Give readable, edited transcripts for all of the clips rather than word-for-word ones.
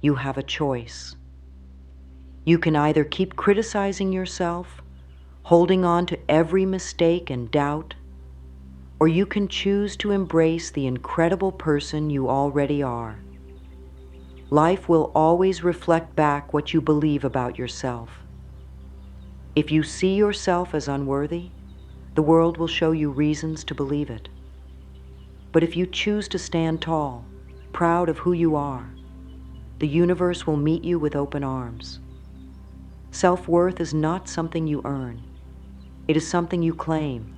You have a choice. You can either keep criticizing yourself, holding on to every mistake and doubt, or you can choose to embrace the incredible person you already are. Life will always reflect back what you believe about yourself. If you see yourself as unworthy, the world will show you reasons to believe it. But if you choose to stand tall, proud of who you are, the universe will meet you with open arms. Self-worth is not something you earn. It is something you claim.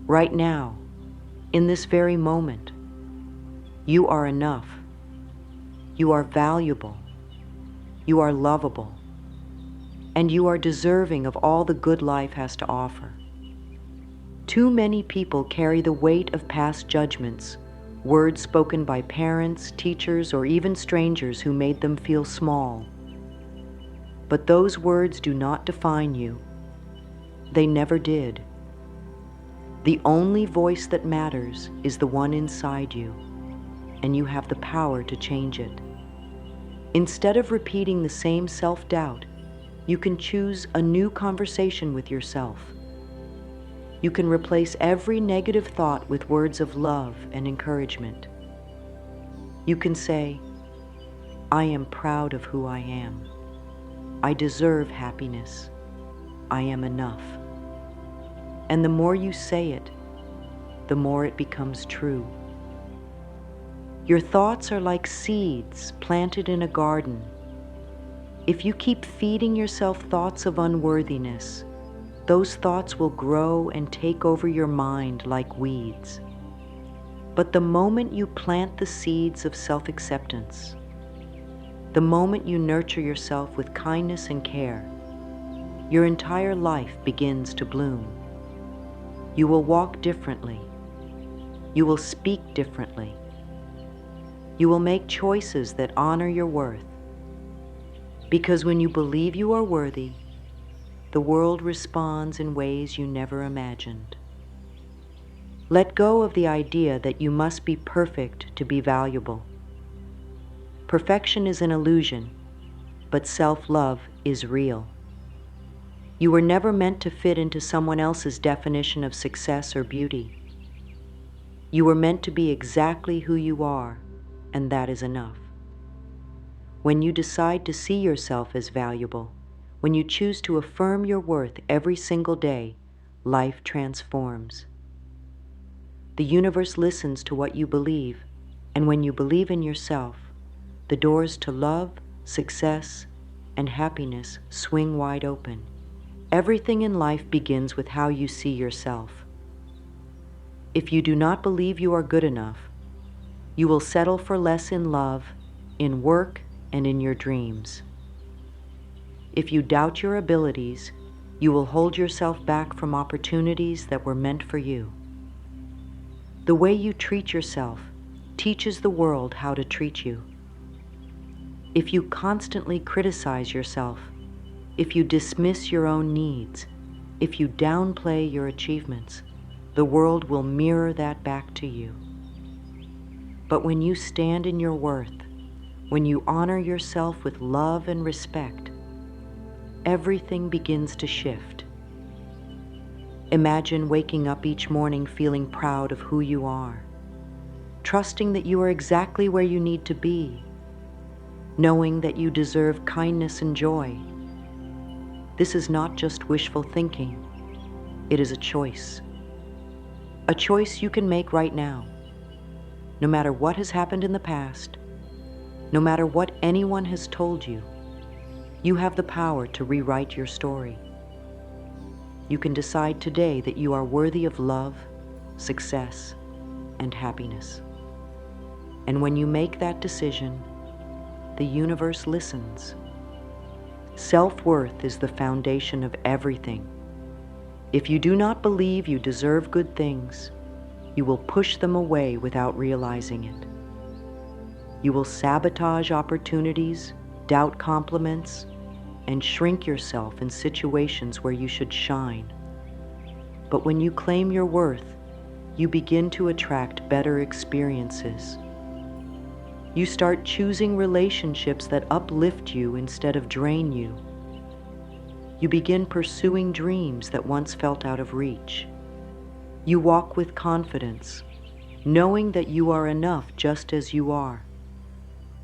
Right now, in this very moment, you are enough. You are valuable. You are lovable. And you are deserving of all the good life has to offer. Too many people carry the weight of past judgments, words spoken by parents, teachers, or even strangers who made them feel small. But those words do not define you. They never did. The only voice that matters is the one inside you, and you have the power to change it. Instead of repeating the same self-doubt, you can choose a new conversation with yourself. You can replace every negative thought with words of love and encouragement. You can say, I am proud of who I am. I deserve happiness. I am enough. And the more you say it, the more it becomes true. Your thoughts are like seeds planted in a garden. If you keep feeding yourself thoughts of unworthiness, those thoughts will grow and take over your mind like weeds. But the moment you plant the seeds of self-acceptance, the moment you nurture yourself with kindness and care, your entire life begins to bloom. You will walk differently. You will speak differently. You will make choices that honor your worth. Because when you believe you are worthy, the world responds in ways you never imagined. Let go of the idea that you must be perfect to be valuable. Perfection is an illusion, but self-love is real. You were never meant to fit into someone else's definition of success or beauty. You were meant to be exactly who you are, and that is enough. When you decide to see yourself as valuable, when you choose to affirm your worth every single day, life transforms. The universe listens to what you believe, and when you believe in yourself, the doors to love, success, and happiness swing wide open. Everything in life begins with how you see yourself. If you do not believe you are good enough, you will settle for less in love, in work, and in your dreams. If you doubt your abilities, you will hold yourself back from opportunities that were meant for you. The way you treat yourself teaches the world how to treat you. If you constantly criticize yourself, if you dismiss your own needs, if you downplay your achievements, the world will mirror that back to you. But when you stand in your worth, when you honor yourself with love and respect, everything begins to shift. Imagine waking up each morning feeling proud of who you are, trusting that you are exactly where you need to be, knowing that you deserve kindness and joy. This is not just wishful thinking. It is a choice you can make right now. No matter what has happened in the past, no matter what anyone has told you, you have the power to rewrite your story. You can decide today that you are worthy of love, success, and happiness. And when you make that decision, the universe listens. Self-worth is the foundation of everything. If you do not believe you deserve good things, you will push them away without realizing it. You will sabotage opportunities, doubt compliments, and shrink yourself in situations where you should shine. But when you claim your worth, you begin to attract better experiences. You start choosing relationships that uplift you instead of drain you. You begin pursuing dreams that once felt out of reach. You walk with confidence, knowing that you are enough just as you are.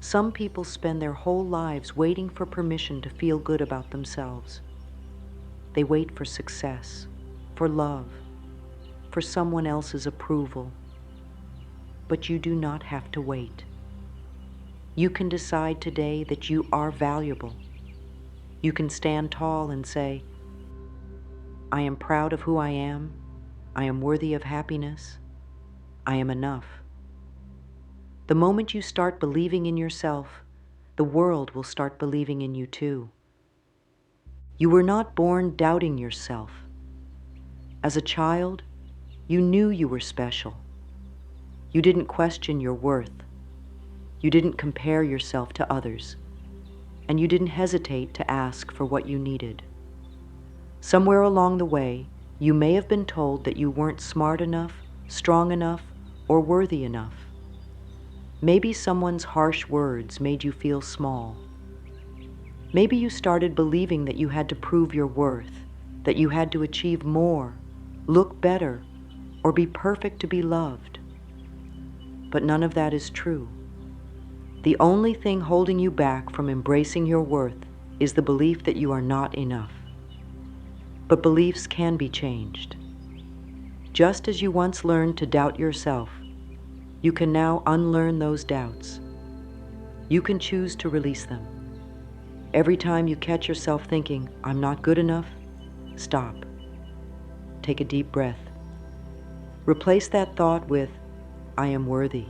Some people spend their whole lives waiting for permission to feel good about themselves. They wait for success, for love, for someone else's approval. But you do not have to wait. You can decide today that you are valuable. You can stand tall and say, I am proud of who I am. I am worthy of happiness. I am enough. The moment you start believing in yourself, the world will start believing in you too. You were not born doubting yourself. As a child, you knew you were special. You didn't question your worth. You didn't compare yourself to others. And you didn't hesitate to ask for what you needed. Somewhere along the way, you may have been told that you weren't smart enough, strong enough, or worthy enough. Maybe someone's harsh words made you feel small. Maybe you started believing that you had to prove your worth, that you had to achieve more, look better, or be perfect to be loved. But none of that is true. The only thing holding you back from embracing your worth is the belief that you are not enough. But beliefs can be changed. Just as you once learned to doubt yourself, you can now unlearn those doubts. You can choose to release them. Every time you catch yourself thinking, I'm not good enough, stop. Take a deep breath. Replace that thought with, I am worthy.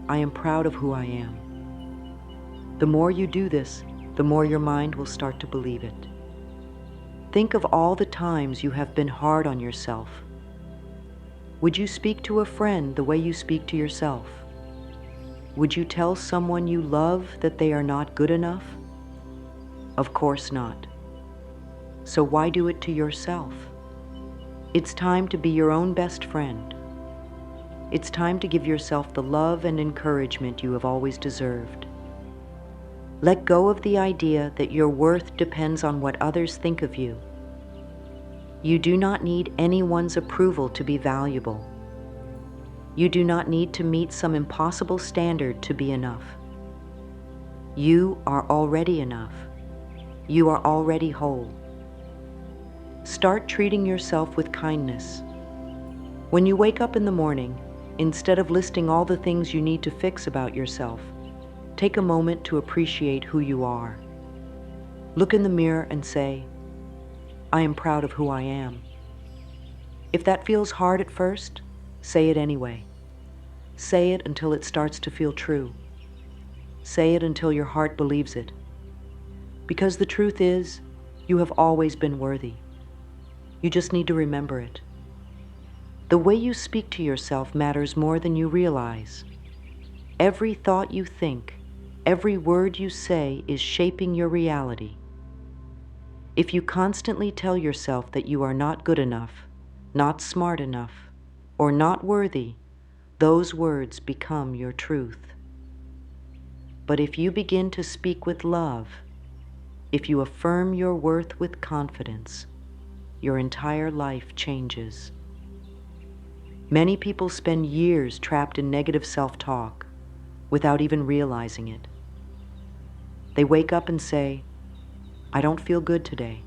I am proud of who I am. The more you do this, the more your mind will start to believe it. Think of all the times you have been hard on yourself. Would you speak to a friend the way you speak to yourself? Would you tell someone you love that they are not good enough? Of course not. So why do it to yourself? It's time to be your own best friend. It's time to give yourself the love and encouragement you have always deserved. Let go of the idea that your worth depends on what others think of you. You do not need anyone's approval to be valuable. You do not need to meet some impossible standard to be enough. You are already enough. You are already whole. Start treating yourself with kindness. When you wake up in the morning, instead of listing all the things you need to fix about yourself, take a moment to appreciate who you are. Look in the mirror and say, I am proud of who I am. If that feels hard at first, say it anyway. Say it until it starts to feel true. Say it until your heart believes it. Because the truth is, you have always been worthy. You just need to remember it. The way you speak to yourself matters more than you realize. Every thought you think, every word you say is shaping your reality. If you constantly tell yourself that you are not good enough, not smart enough, or not worthy, those words become your truth. But if you begin to speak with love, if you affirm your worth with confidence, your entire life changes. Many people spend years trapped in negative self-talk without even realizing it. They wake up and say, I don't feel good today.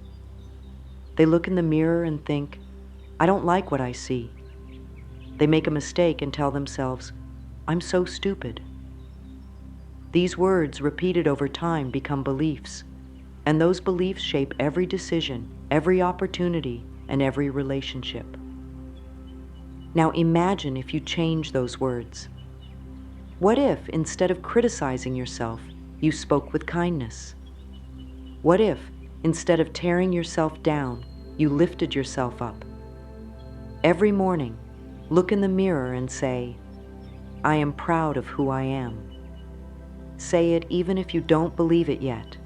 They look in the mirror and think, I don't like what I see. They make a mistake and tell themselves, I'm so stupid. These words, repeated over time, become beliefs, and those beliefs shape every decision, every opportunity, and every relationship. Now imagine if you change those words. What if, instead of criticizing yourself, you spoke with kindness? What if, instead of tearing yourself down, you lifted yourself up? Every morning, look in the mirror and say, I am proud of who I am. Say it even if you don't believe it yet.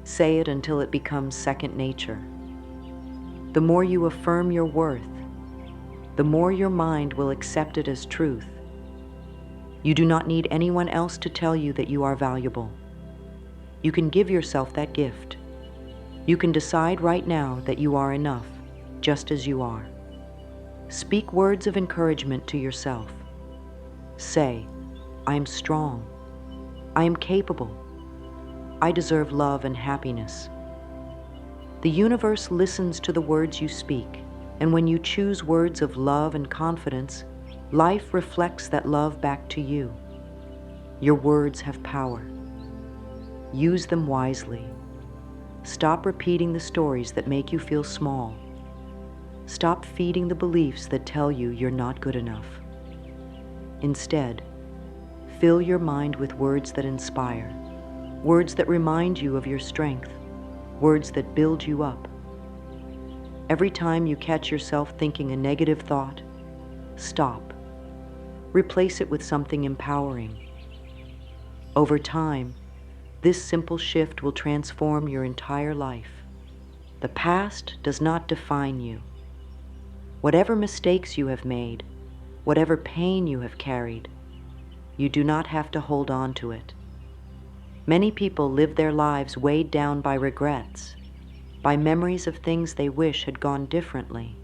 Say it until it becomes second nature. The more you affirm your worth, the more your mind will accept it as truth. You do not need anyone else to tell you that you are valuable. You can give yourself that gift. You can decide right now that you are enough, just as you are. Speak words of encouragement to yourself. Say, I am strong. I am capable. I deserve love and happiness. The universe listens to the words you speak, and when you choose words of love and confidence, life reflects that love back to you. Your words have power. Use them wisely. Stop repeating the stories that make you feel small. Stop feeding the beliefs that tell you you're not good enough. Instead, fill your mind with words that inspire, words that remind you of your strength, words that build you up. Every time you catch yourself thinking a negative thought, stop. Replace it with something empowering. Over time, this simple shift will transform your entire life. The past does not define you. Whatever mistakes you have made, whatever pain you have carried, you do not have to hold on to it. Many people live their lives weighed down by regrets, by memories of things they wish had gone differently.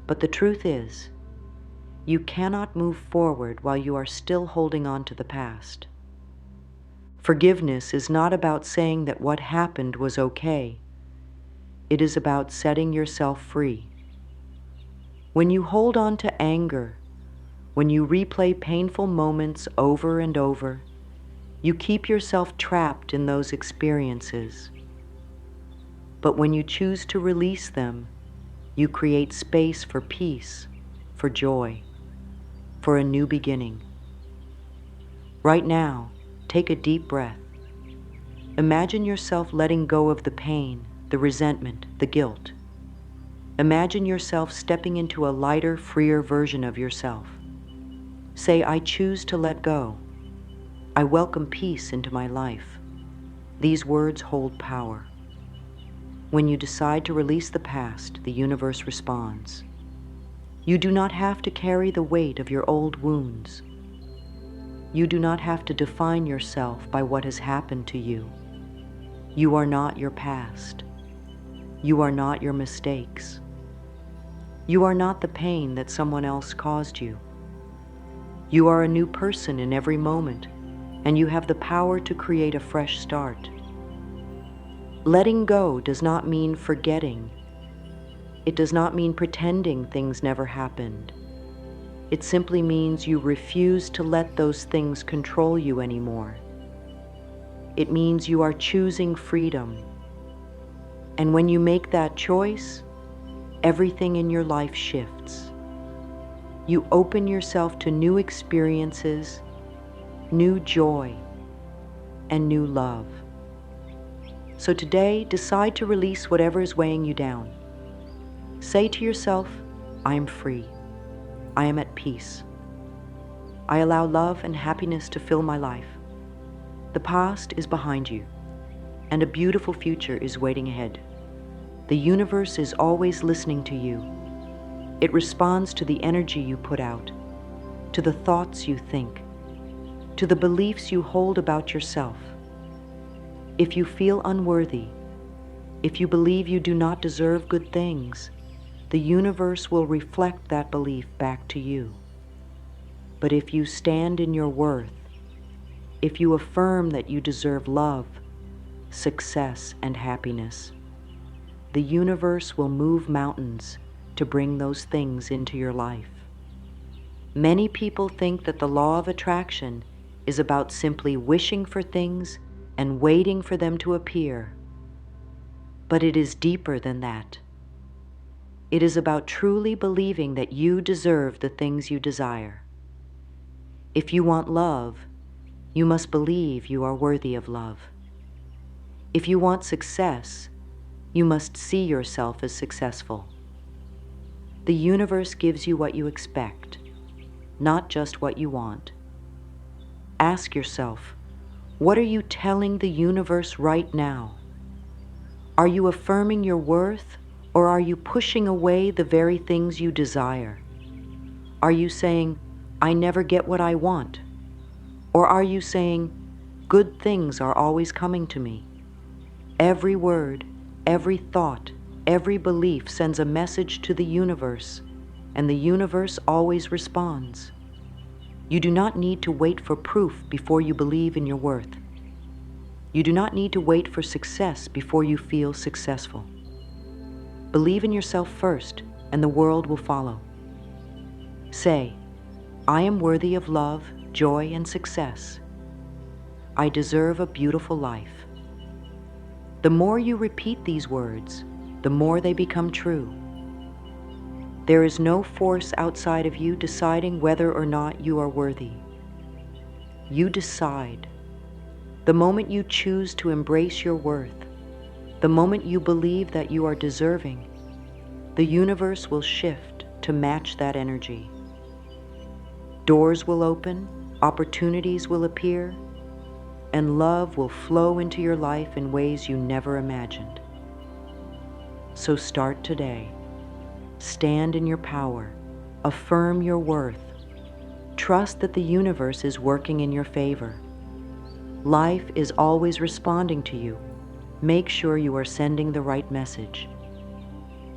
But the truth is, you cannot move forward while you are still holding on to the past. Forgiveness is not about saying that what happened was okay. It is about setting yourself free. When you hold on to anger, when you replay painful moments over and over, you keep yourself trapped in those experiences. But when you choose to release them, you create space for peace, for joy, for a new beginning. Right now, take a deep breath. Imagine yourself letting go of the pain, the resentment, the guilt. Imagine yourself stepping into a lighter, freer version of yourself. Say, I choose to let go. I welcome peace into my life. These words hold power. When you decide to release the past, the universe responds. You do not have to carry the weight of your old wounds. You do not have to define yourself by what has happened to you. You are not your past. You are not your mistakes. You are not the pain that someone else caused you. You are a new person in every moment, and you have the power to create a fresh start. Letting go does not mean forgetting. It does not mean pretending things never happened. It simply means you refuse to let those things control you anymore. It means you are choosing freedom. And when you make that choice, everything in your life shifts. You open yourself to new experiences, new joy, and new love. So today, decide to release whatever is weighing you down. Say to yourself, I am free. I am at peace. I allow love and happiness to fill my life. The past is behind you, and a beautiful future is waiting ahead. The universe is always listening to you. It responds to the energy you put out, to the thoughts you think, to the beliefs you hold about yourself. If you feel unworthy, if you believe you do not deserve good things, the universe will reflect that belief back to you. But if you stand in your worth, if you affirm that you deserve love, success, and happiness, the universe will move mountains to bring those things into your life. Many people think that the law of attraction is about simply wishing for things and waiting for them to appear. But it is deeper than that. It is about truly believing that you deserve the things you desire. If you want love, you must believe you are worthy of love. If you want success, you must see yourself as successful. The universe gives you what you expect, not just what you want. Ask yourself, what are you telling the universe right now? Are you affirming your worth, or are you pushing away the very things you desire? Are you saying, I never get what I want? Or are you saying, good things are always coming to me? Every word, every thought, every belief sends a message to the universe, and the universe always responds. You do not need to wait for proof before you believe in your worth. You do not need to wait for success before you feel successful. Believe in yourself first, and the world will follow. Say, I am worthy of love, joy, and success. I deserve a beautiful life. The more you repeat these words, the more they become true. There is no force outside of you deciding whether or not you are worthy. You decide. The moment you choose to embrace your worth, the moment you believe that you are deserving, the universe will shift to match that energy. Doors will open, opportunities will appear, and love will flow into your life in ways you never imagined. So start today. Stand in your power. Affirm your worth. Trust that the universe is working in your favor. Life is always responding to you. Make sure you are sending the right message.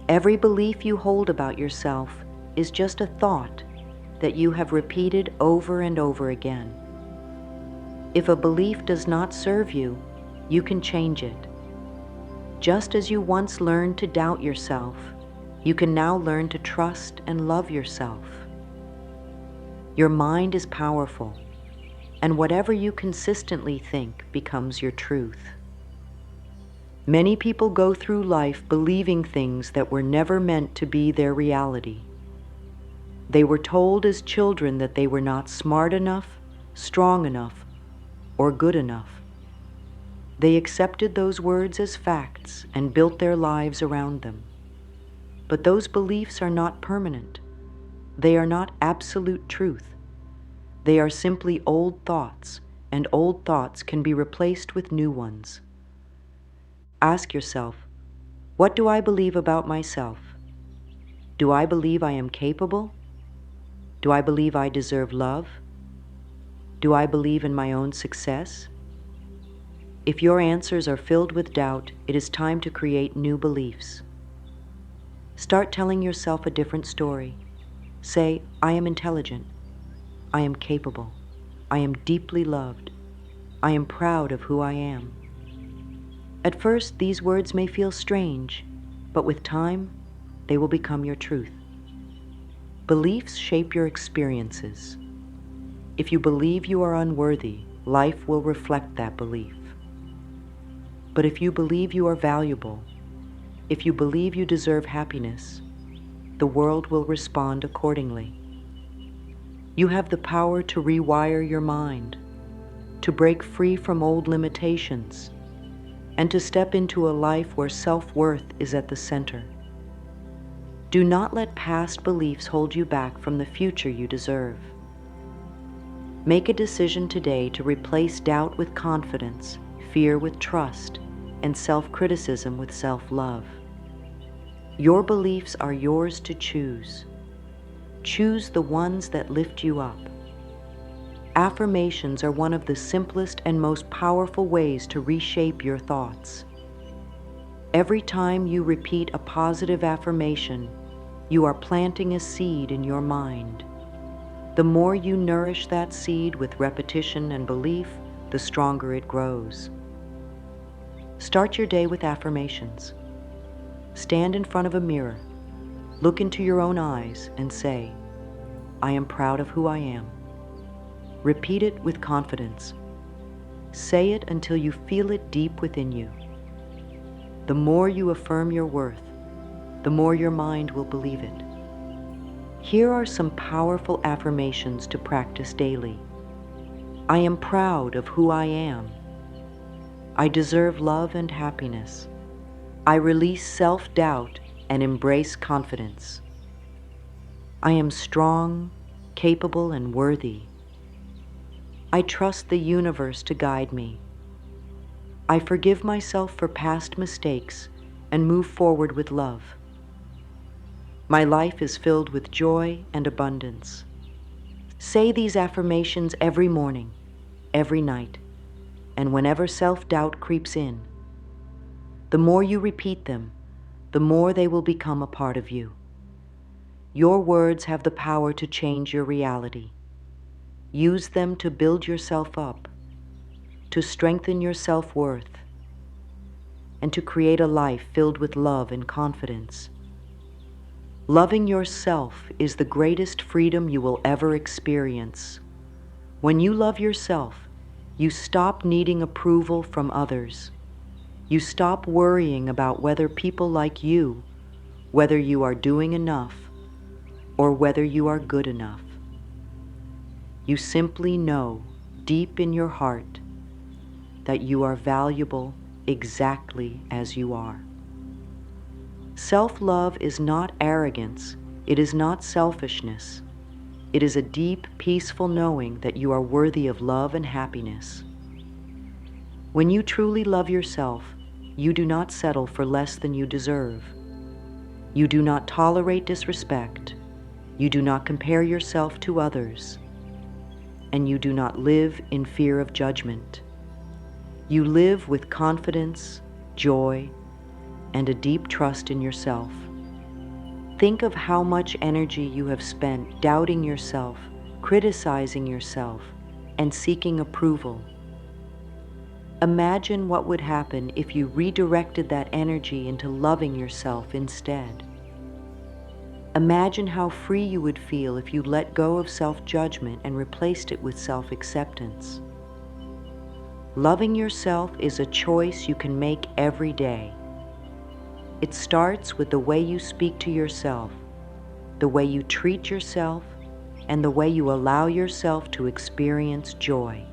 Every belief you hold about yourself is just a thought that you have repeated over and over again. If a belief does not serve you, you can change it. Just as you once learned to doubt yourself, you can now learn to trust and love yourself. Your mind is powerful, and whatever you consistently think becomes your truth. Many people go through life believing things that were never meant to be their reality. They were told as children that they were not smart enough, strong enough, or good enough. They accepted those words as facts and built their lives around them. But those beliefs are not permanent. They are not absolute truth. They are simply old thoughts, and old thoughts can be replaced with new ones. Ask yourself, what do I believe about myself? Do I believe I am capable? Do I believe I deserve love? Do I believe in my own success? If your answers are filled with doubt, it is time to create new beliefs. Start telling yourself a different story. Say, I am intelligent. I am capable. I am deeply loved. I am proud of who I am. At first, these words may feel strange, but with time, they will become your truth. Beliefs shape your experiences. If you believe you are unworthy, life will reflect that belief. But if you believe you are valuable, if you believe you deserve happiness, the world will respond accordingly. You have the power to rewire your mind, to break free from old limitations, and to step into a life where self-worth is at the center. Do not let past beliefs hold you back from the future you deserve. Make a decision today to replace doubt with confidence, fear with trust, and self-criticism with self-love. Your beliefs are yours to choose. Choose the ones that lift you up. Affirmations are one of the simplest and most powerful ways to reshape your thoughts. Every time you repeat a positive affirmation, you are planting a seed in your mind. The more you nourish that seed with repetition and belief, the stronger it grows. Start your day with affirmations. Stand in front of a mirror, look into your own eyes, and say, I am proud of who I am. Repeat it with confidence. Say it until you feel it deep within you. The more you affirm your worth, the more your mind will believe it. Here are some powerful affirmations to practice daily. I am proud of who I am. I deserve love and happiness. I release self-doubt and embrace confidence. I am strong, capable, and worthy. I trust the universe to guide me. I forgive myself for past mistakes and move forward with love. My life is filled with joy and abundance. Say these affirmations every morning, every night, and whenever self-doubt creeps in. The more you repeat them, the more they will become a part of you. Your words have the power to change your reality. Use them to build yourself up, to strengthen your self-worth, and to create a life filled with love and confidence. Loving yourself is the greatest freedom you will ever experience. When you love yourself, you stop needing approval from others. You stop worrying about whether people like you, whether you are doing enough, or whether you are good enough. You simply know, deep in your heart, that you are valuable exactly as you are. Self-love is not arrogance. It is not selfishness. It is a deep, peaceful knowing that you are worthy of love and happiness. When you truly love yourself, you do not settle for less than you deserve. You do not tolerate disrespect. You do not compare yourself to others. And you do not live in fear of judgment. You live with confidence, joy, and a deep trust in yourself. Think of how much energy you have spent doubting yourself, criticizing yourself, and seeking approval. Imagine what would happen if you redirected that energy into loving yourself instead. Imagine how free you would feel if you let go of self-judgment and replaced it with self-acceptance. Loving yourself is a choice you can make every day. It starts with the way you speak to yourself, the way you treat yourself, and the way you allow yourself to experience joy.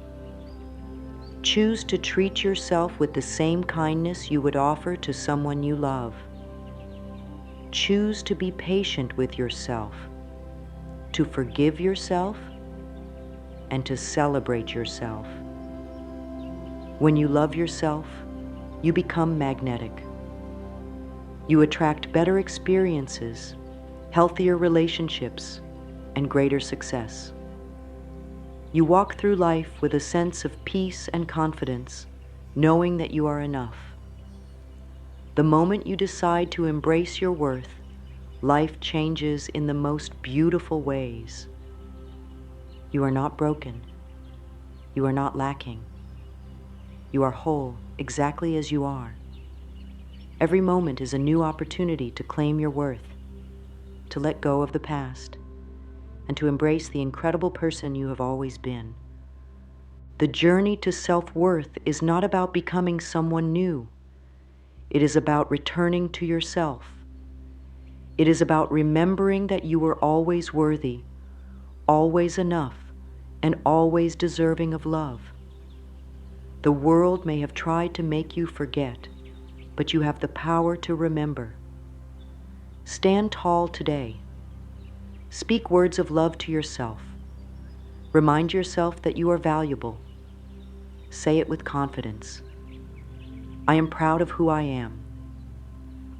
Choose to treat yourself with the same kindness you would offer to someone you love. Choose to be patient with yourself, to forgive yourself, and to celebrate yourself. When you love yourself, you become magnetic. You attract better experiences, healthier relationships, and greater success. You walk through life with a sense of peace and confidence, knowing that you are enough. The moment you decide to embrace your worth, life changes in the most beautiful ways. You are not broken. You are not lacking. You are whole, exactly as you are. Every moment is a new opportunity to claim your worth, to let go of the past, and to embrace the incredible person you have always been. The journey to self-worth is not about becoming someone new. It is about returning to yourself. It is about remembering that you were always worthy, always enough, and always deserving of love. The world may have tried to make you forget, but you have the power to remember. Stand tall today. Speak words of love to yourself. Remind yourself that you are valuable. Say it with confidence. I am proud of who I am.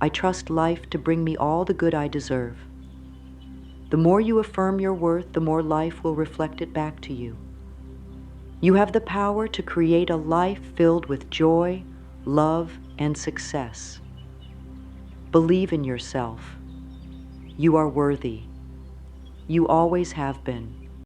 I trust life to bring me all the good I deserve. The more you affirm your worth, the more life will reflect it back to you. You have the power to create a life filled with joy, love, and success. Believe in yourself. You are worthy. You always have been.